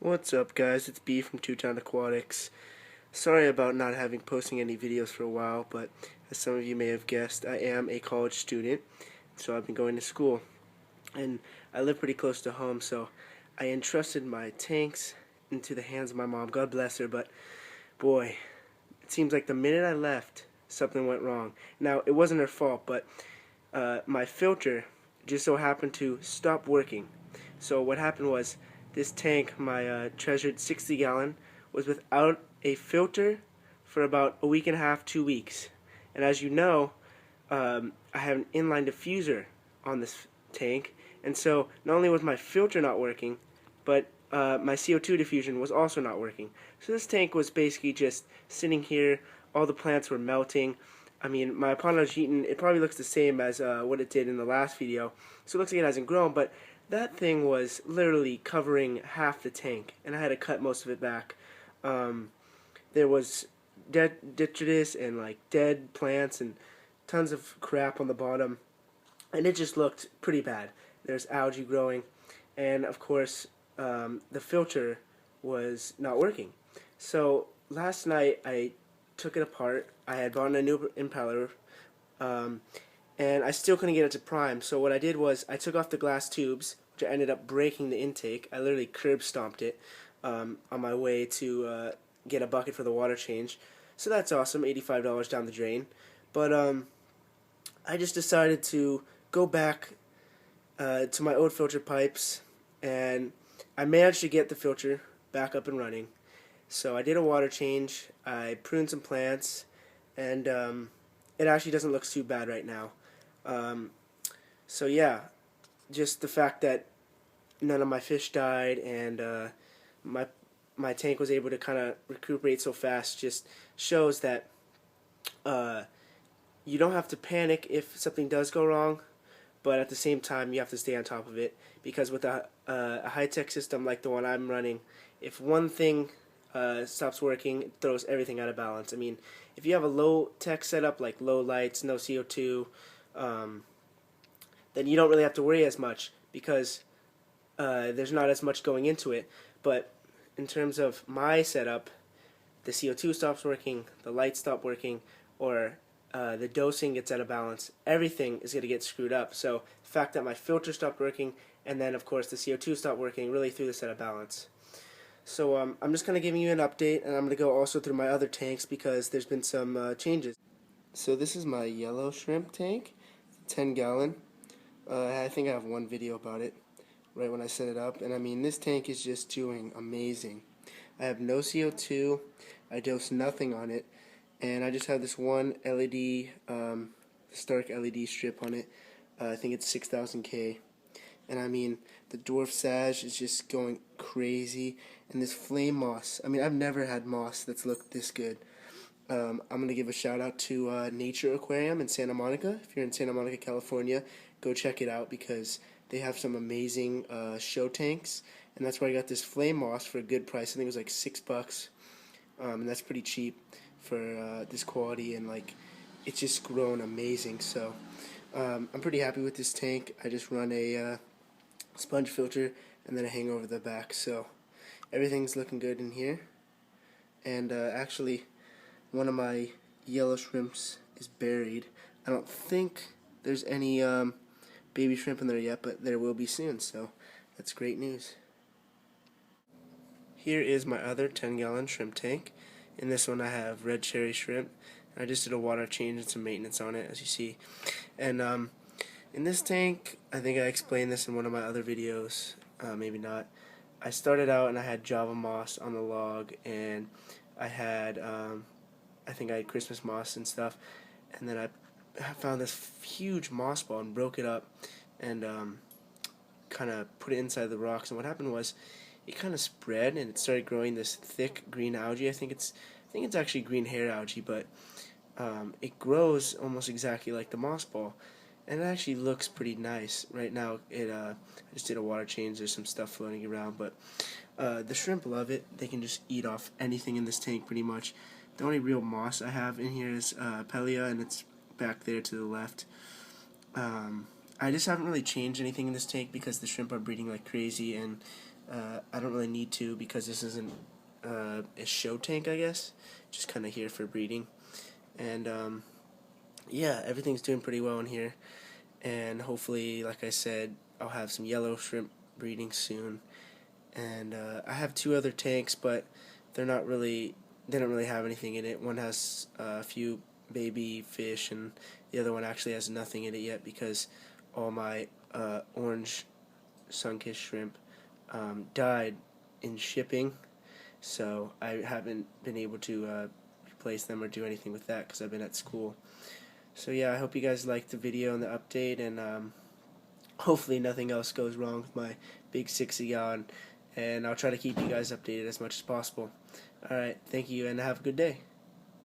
What's up, guys? It's B from Two Town Aquatics. Sorry about not having posting any videos for a while, but as some of you may have guessed, I am a college student, so I've been going to school, and I live pretty close to home, so I entrusted my tanks into the hands of my mom. God bless her, but boy, it seems like the minute I left, something went wrong. Now, it wasn't her fault, but my filter just so happened to stop working. So what happened was, this tank, my treasured 60-gallon, was without a filter for about a week and a half, 2 weeks. And as you know, I have an inline diffuser on this tank, and so not only was my filter not working, but my CO2 diffusion was also not working. So this tank was basically just sitting here. All the plants were melting. I mean, my Aponogeton, it probably looks the same as what it did in the last video, so it looks like it hasn't grown, but that thing was literally covering half the tank, and I had to cut most of it back. There was detritus and like dead plants and tons of crap on the bottom, and it just looked pretty bad. There's algae growing, and of course the filter was not working. So last night I took it apart. I had bought a new impeller, and I still couldn't get it to prime. So what I did was I took off the glass tubes, which I ended up breaking the intake. I literally curb stomped it on my way to get a bucket for the water change. So that's awesome, $85 down the drain. But I just decided to go back to my old filter pipes, and I managed to get the filter back up and running. So I did a water change, I pruned some plants, and it actually doesn't look too bad right now. So yeah, just the fact that none of my fish died and my tank was able to kind of recuperate so fast just shows that you don't have to panic if something does go wrong, but at the same time you have to stay on top of it, because with a high-tech system like the one I'm running, if one thing stops working, it throws everything out of balance. I mean, if you have a low-tech setup like low lights, no CO2, then you don't really have to worry as much because there's not as much going into it. But in terms of my setup, the CO2 stops working, the lights stop working, or the dosing gets out of balance, everything is going to get screwed up. So the fact that my filter stopped working, and then of course the CO2 stopped working, really threw this out of balance. So I'm just kind of giving you an update, and I'm going to go also through my other tanks because there's been some changes. So this is my yellow shrimp tank, 10-gallon. I think I have one video about it right when I set it up, and I mean, this tank is just doing amazing. I have no CO2, I dose nothing on it, and I just have this one LED, Stark LED strip on it. I think it's 6000K, and I mean, the dwarf sage is just going crazy, and this flame moss, I mean, I've never had moss that's looked this good. I'm going to give a shout out to Nature Aquarium in Santa Monica. If you're in Santa Monica, California, go check it out because they have some amazing show tanks, and that's where I got this flame moss for a good price. I think it was like $6, and that's pretty cheap for this quality, and like it's just grown amazing. So I'm pretty happy with this tank. I just run a sponge filter and then a hang over the back, so everything's looking good in here. And actually, one of my yellow shrimps is buried. I don't think there's any baby shrimp in there yet, but there will be soon, so that's great news. Here is my other 10-gallon shrimp tank. In this one I have red cherry shrimp. I just did a water change and some maintenance on it, as you see. And in this tank, I think I explained this in one of my other videos, maybe not. I started out and I had Java moss on the log, and I had I think I had Christmas moss and stuff, and then I found this huge moss ball and broke it up and kind of put it inside the rocks, and what happened was it kind of spread and it started growing this thick green algae. I think it's actually green hair algae, but it grows almost exactly like the moss ball, and it actually looks pretty nice. Right now I just did a water change, there's some stuff floating around, but the shrimp love it. They can just eat off anything in this tank pretty much. The only real moss I have in here is Pelia, and it's back there to the left. I just haven't really changed anything in this tank because the shrimp are breeding like crazy, and I don't really need to because this isn't a show tank, I guess. Just kind of here for breeding. And yeah, everything's doing pretty well in here. And hopefully, like I said, I'll have some yellow shrimp breeding soon. And I have 2 other tanks, but they don't really have anything in it. One has a few baby fish, and the other one actually has nothing in it yet because all my orange sun-kissed shrimp died in shipping, so I haven't been able to replace them or do anything with that because I've been at school. So yeah, I hope you guys liked the video and the update, and hopefully nothing else goes wrong with my big 60-gallon, and I'll try to keep you guys updated as much as possible. Alright, thank you and have a good day.